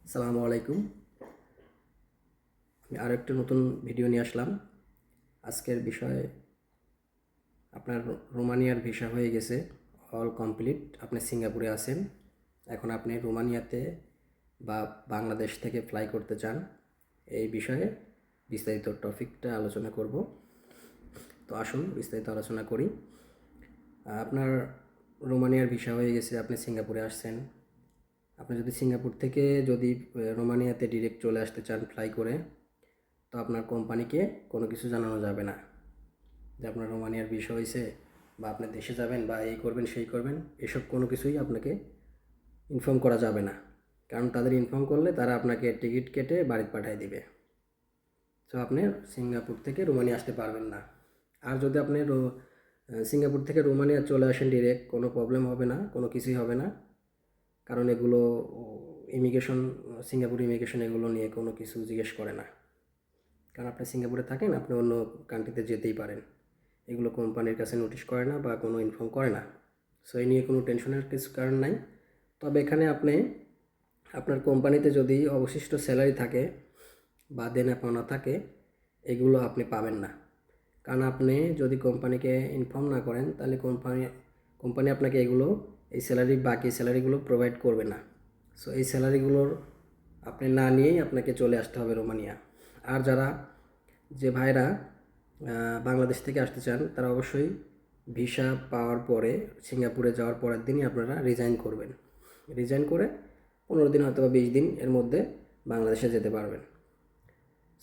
আসসালামু আলাইকুম। আমি আরও একটা নতুন ভিডিও নিয়ে আসলাম। আজকের বিষয় আপনার রোমানিয়ার ভিসা হয়ে গেছে, অল কমপ্লিট। আপনি সিঙ্গাপুরে আছেন, এখন আপনি রোমানিয়াতে বা বাংলাদেশ থেকে ফ্লাই করতে চান। এই বিষয়ে বিস্তারিত টপিকটা আলোচনা করব। তো আসুন বিস্তারিত আলোচনা করি। আপনার রোমানিয়ার ভিসা হয়ে গেছে, আপনি সিঙ্গাপুরে আসছেন। আপনি যদি সিঙ্গাপুর থেকে রোমানিয়াতে ডিরেক্ট চলে আসতে চান ফ্লাই করে, তো আপনার কোম্পানিকে কোনো কিছু জানানো যাবে না যে আপনার রোমানিয়ার ভিসা হয়েছে বা আপনি দেশে যাবেন বা এই করবেন সেই করবেন, এসব কোনো কিছুই আপনাকে ইনফর্ম করা যাবে না। কারণ তাদের ইনফর্ম করলে তারা আপনাকে টিকিট কেটে বাড়িতে পাঠিয়ে দিবে। সো আপনি সিঙ্গাপুর থেকে রোমানিয়া আসতে পারবেন না। আর যদি আপনি সিঙ্গাপুর থেকে রোমানিয়া চলে আসেন ডিরেক্ট, কোনো প্রবলেম হবে না, কোনো কিছুই হবে না। কারণ এগুলো ইমিগ্রেশন, সিঙ্গাপুর ইমিগ্রেশন এগুলো নিয়ে কোনো কিছু জিজ্ঞেস করে না। কারণ আপনি সিঙ্গাপুরে থাকেন, আপনি অন্য কান্ট্রিতে যেতেই পারেন। এগুলো কোম্পানির কাছে নোটিশ করে না বা কোনো ইনফর্ম করে না। সো এই নিয়ে কোনো টেনশনের কিছু কারণ নাই। তবে এখানে আপনি আপনার কোম্পানিতে যদি অবশিষ্ট স্যালারি থাকে বা দেনা পাওনা থাকে, এগুলো আপনি পাবেন না। কারণ আপনি যদি কোম্পানিকে ইনফর্ম না করেন, তাহলে কোম্পানি আপনাকে এই বাকি স্যালারিগুলো প্রোভাইড করবে না। সো এই স্যালারিগুলোর আপনি না নিয়েই আপনাকে চলে আসতে হবে রোমানিয়া। আর যে ভাইরা বাংলাদেশ থেকে আসতে চান, তারা অবশ্যই ভিসা পাওয়ার পরে সিঙ্গাপুরে যাওয়ার পরের দিনই আপনারা রিজাইন করবেন। রিজাইন করে 15 দিন হয়তো বা 20 দিন এর মধ্যে বাংলাদেশে যেতে পারবেন।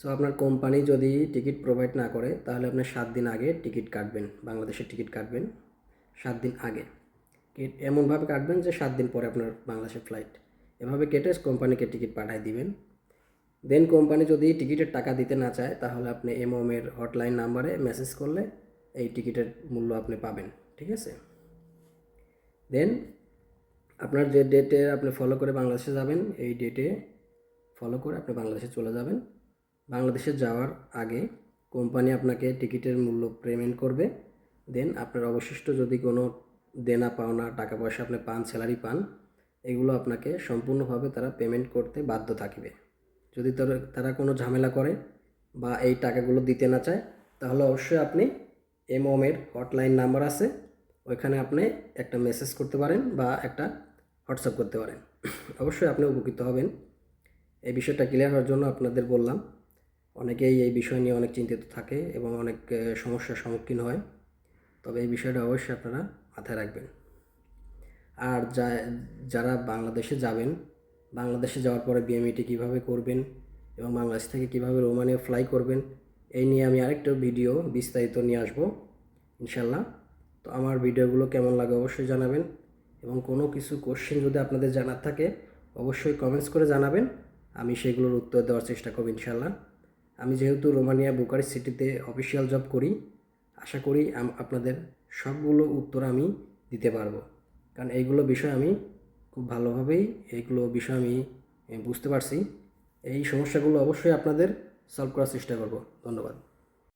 সো আপনার কোম্পানি যদি টিকিট প্রোভাইড না করে, তাহলে আপনি 7 দিন আগে টিকিট কাটবেন, বাংলাদেশের টিকিট কাটবেন 7 দিন আগে। এমনভাবে কাটবেন যে 7 দিন পরে আপনার বাংলাদেশের ফ্লাইট। এভাবে কেটে কোম্পানিকে টিকিট পাঠিয়ে দিবেন। দেন কোম্পানি যদি টিকিটের টাকা দিতে না চায়, তাহলে আপনি এমওমের হটলাইন নাম্বারে মেসেজ করলে এই টিকিটের মূল্য আপনি পাবেন। ঠিক আছে? দেন আপনার যে ডেটে আপনি ফলো করে বাংলাদেশে যাবেন, এই ডেটে ফলো করে আপনি বাংলাদেশে চলে যাবেন। বাংলাদেশে যাওয়ার আগে কোম্পানি আপনাকে টিকিটের মূল্য পেমেন্ট করবে। দেন আপনার অবশিষ্ট যদি কোনো দেনা পাওনা টাকা পয়সা আপনি পান, স্যালারি পান, এগুলো আপনাকে সম্পূর্ণভাবে তারা পেমেন্ট করতে বাধ্য থাকবে। যদি তারা কোনো ঝামেলা করে বা এই টাকাগুলো দিতে না চায়, তাহলে অবশ্যই আপনি এমওমের হটলাইন নাম্বার আছে, ওইখানে আপনি একটা মেসেজ করতে পারেন বা একটা হোয়াটসঅ্যাপ করতে পারেন। অবশ্যই আপনি উপকৃত হবেন। এই বিষয়টা ক্লিয়ার হওয়ার জন্য আপনাদের বললাম। অনেকেই এই বিষয় নিয়ে অনেক চিন্তিত থাকে এবং অনেক সমস্যার সম্মুখীন হয়। তবে এই বিষয়টা অবশ্যই আপনারা মাথায় রাখবেন। আর যারা বাংলাদেশে যাবেন, বাংলাদেশে যাওয়ার পরে বিএমইটি কীভাবে করবেন এবং বাংলাদেশ থেকে কীভাবে রোমানিয়া ফ্লাই করবেন, এই নিয়ে আমি আরেকটা ভিডিও বিস্তারিত নিয়ে আসবো ইনশাল্লাহ। তো আমার ভিডিওগুলো কেমন লাগে অবশ্যই জানাবেন, এবং কোনো কিছু কোশ্চেন যদি আপনাদের জানার থাকে অবশ্যই কমেন্টস করে জানাবেন। আমি সেগুলোর উত্তর দেওয়ার চেষ্টা করব ইনশাল্লাহ। আমি যেহেতু রোমানিয়া বুকারেস্ট সিটিতে অফিসিয়াল জব করি, আশা করি আপনাদের সবগুলো উত্তর আমি দিতে পারবো। কারণ এইগুলো বিষয় আমি খুব ভালোভাবেই আমি বুঝতে পারছি। এই সমস্যাগুলো অবশ্যই আপনাদের সলভ করার চেষ্টা করব। ধন্যবাদ।